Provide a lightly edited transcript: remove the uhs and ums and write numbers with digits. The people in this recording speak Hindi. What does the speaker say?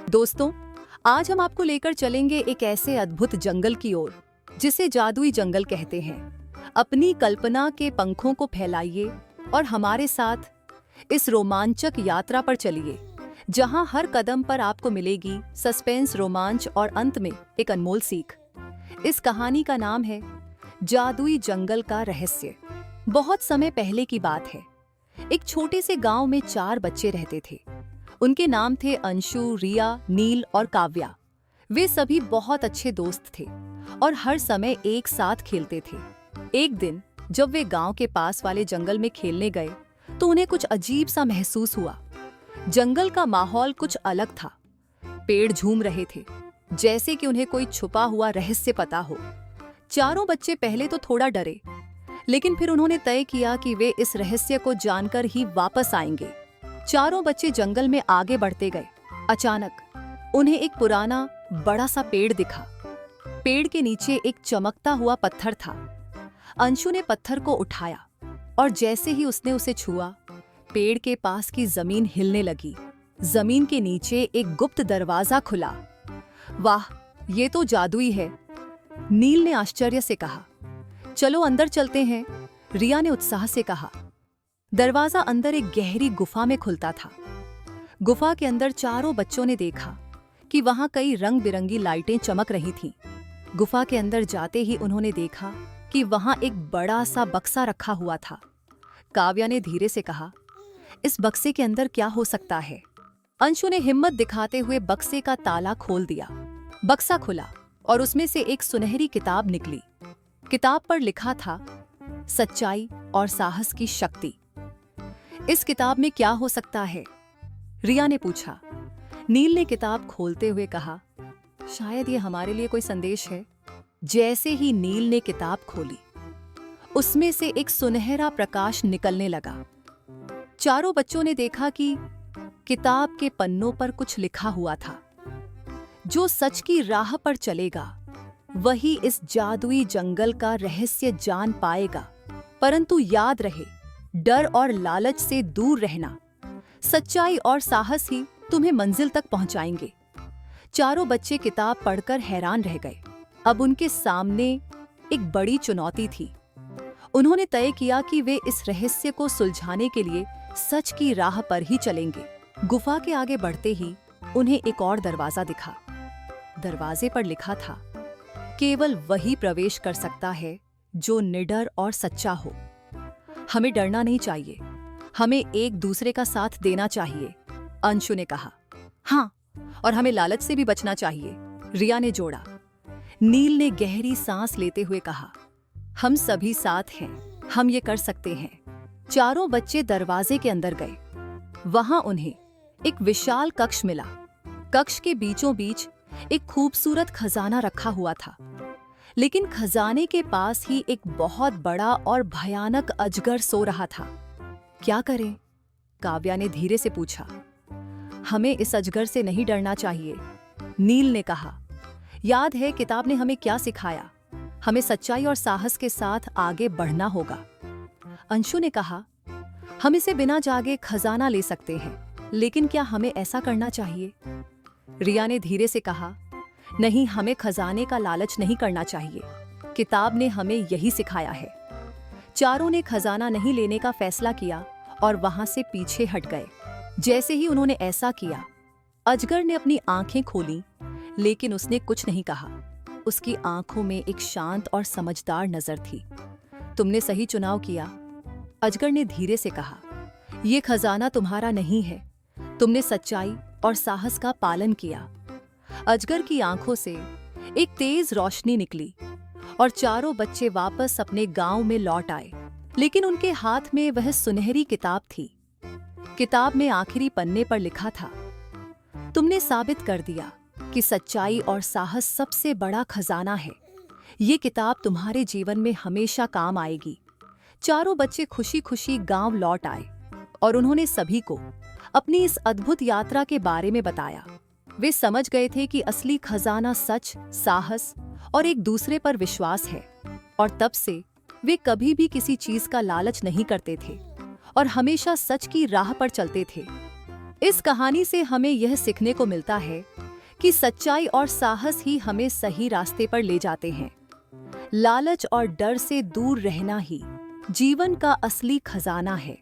दोस्तों, आज हम आपको लेकर चलेंगे एक ऐसे अद्भुत जंगल की ओर जिसे जादुई जंगल कहते हैं। अपनी कल्पना के पंखों को फैलाइए और हमारे साथ इस रोमांचक यात्रा पर चलिए, जहां हर कदम पर आपको मिलेगी सस्पेंस, रोमांच और अंत में एक अनमोल सीख। इस कहानी का नाम है जादुई जंगल का रहस्य। बहुत समय पहले की बात है। एक छोटे से गांव में 4 बच्चे रहते थे। उनके नाम थे अंशु, रिया, नील और काव्या। वे सभी बहुत अच्छे दोस्त थे और हर समय एक साथ खेलते थे। एक दिन जब वे गांव के पास वाले जंगल में खेलने गए तो उन्हें कुछ अजीब सा महसूस हुआ। जंगल का माहौल कुछ अलग था। पेड़ झूम रहे थे, जैसे कि उन्हें कोई छुपा हुआ रहस्य पता हो। चारों बच्चे पहले तो थोड़ा डरे, लेकिन फिर उन्होंने तय किया कि वे इस रहस्य को जानकर ही वापस आएंगे। चारों बच्चे जंगल में आगे बढ़ते गए। अचानक उन्हें एक पुराना बड़ा सा पेड़ दिखा। पेड़ के नीचे एक चमकता हुआ पत्थर था। अंशु ने पत्थर को उठाया और जैसे ही उसने उसे छुआ, पेड़ के पास की जमीन हिलने लगी। जमीन के नीचे एक गुप्त दरवाजा खुला। वाह, ये तो जादुई है, नील ने आश्चर्य से कहा। चलो अंदर चलते हैं, रिया ने उत्साह से कहा। दरवाजा अंदर एक गहरी गुफा में खुलता था। गुफा के अंदर चारों बच्चों ने देखा कि वहां कई रंग बिरंगी लाइटें चमक रही थीं। गुफा के अंदर जाते ही उन्होंने देखा कि वहां एक बड़ा सा बक्सा रखा हुआ था। काव्या ने धीरे से कहा, इस बक्से के अंदर क्या हो सकता है? अंशु ने हिम्मत दिखाते हुए बक्से का ताला खोल दिया। बक्सा खुला और उसमें से एक सुनहरी किताब निकली। किताब पर लिखा था, सच्चाई और साहस की शक्ति। इस किताब में क्या हो सकता है? रिया ने पूछा। नील ने किताब खोलते हुए कहा, शायद ये हमारे लिए कोई संदेश है। जैसे ही नील ने किताब खोली, उसमें से एक सुनहरा प्रकाश निकलने लगा। चारों बच्चों ने देखा कि किताब के पन्नों पर कुछ लिखा हुआ था। जो सच की राह पर चलेगा वही इस जादुई जंगल का रहस्य जान पाएगा। परंतु याद रहे, डर और लालच से दूर रहना। सच्चाई और साहस ही तुम्हें मंजिल तक पहुंचाएंगे। चारों बच्चे किताब पढ़कर हैरान रह गए। अब उनके सामने एक बड़ी चुनौती थी। उन्होंने तय किया कि वे इस रहस्य को सुलझाने के लिए सच की राह पर ही चलेंगे। गुफा के आगे बढ़ते ही उन्हें एक और दरवाजा दिखा। दरवाजे पर लिखा था, केवल वही प्रवेश कर सकता है जो निडर और सच्चा हो। हमें डरना नहीं चाहिए, हमें एक दूसरे का साथ देना चाहिए, अंशु ने कहा। हाँ, और हमें लालच से भी बचना चाहिए, रिया ने जोड़ा। नील ने गहरी सांस लेते हुए कहा, हम सभी साथ हैं, हम ये कर सकते हैं। चारों बच्चे दरवाजे के अंदर गए। वहां उन्हें एक विशाल कक्ष मिला। कक्ष के बीचों बीच एक खूबसूरत खजाना रखा हुआ था, लेकिन खजाने के पास ही एक बहुत बड़ा और भयानक अजगर सो रहा था। क्या करें? काव्या ने धीरे से पूछा। हमें इस अजगर से नहीं डरना चाहिए, नील ने कहा। याद है किताब ने हमें क्या सिखाया? हमें सच्चाई और साहस के साथ आगे बढ़ना होगा। अंशु ने कहा, हम इसे बिना जागे खजाना ले सकते हैं, लेकिन क्या हमें ऐसा करना चाहिए? रिया ने धीरे से कहा, नहीं, हमें खजाने का लालच नहीं करना चाहिए। किताब ने हमें यही सिखाया है। चारों ने खजाना नहीं लेने का फैसला किया और वहां से पीछे हट गए। जैसे ही उन्होंने ऐसा किया, अजगर ने अपनी आंखें खोलीं, लेकिन उसने कुछ नहीं कहा। उसकी आंखों में एक शांत और समझदार नजर थी। तुमने सही चुनाव किया, अजगर ने धीरे से कहा। यह खजाना तुम्हारा नहीं है, तुमने सच्चाई और साहस का पालन किया। अजगर की आंखों से एक तेज रोशनी निकली और चारों बच्चे वापस अपने गांव में लौट आए। लेकिन उनके हाथ में वह सुनहरी किताब थी। किताब में आखिरी पन्ने पर लिखा था, तुमने साबित कर दिया कि सच्चाई और साहस सबसे बड़ा खजाना है। ये किताब तुम्हारे जीवन में हमेशा काम आएगी। चारों बच्चे खुशी खुशी गांव लौट आए और उन्होंने सभी को अपनी इस अद्भुत यात्रा के बारे में बताया। वे समझ गए थे कि असली खजाना सच, साहस और एक दूसरे पर विश्वास है। और तब से वे कभी भी किसी चीज का लालच नहीं करते थे और हमेशा सच की राह पर चलते थे। इस कहानी से हमें यह सीखने को मिलता है कि सच्चाई और साहस ही हमें सही रास्ते पर ले जाते हैं। लालच और डर से दूर रहना ही जीवन का असली खजाना है।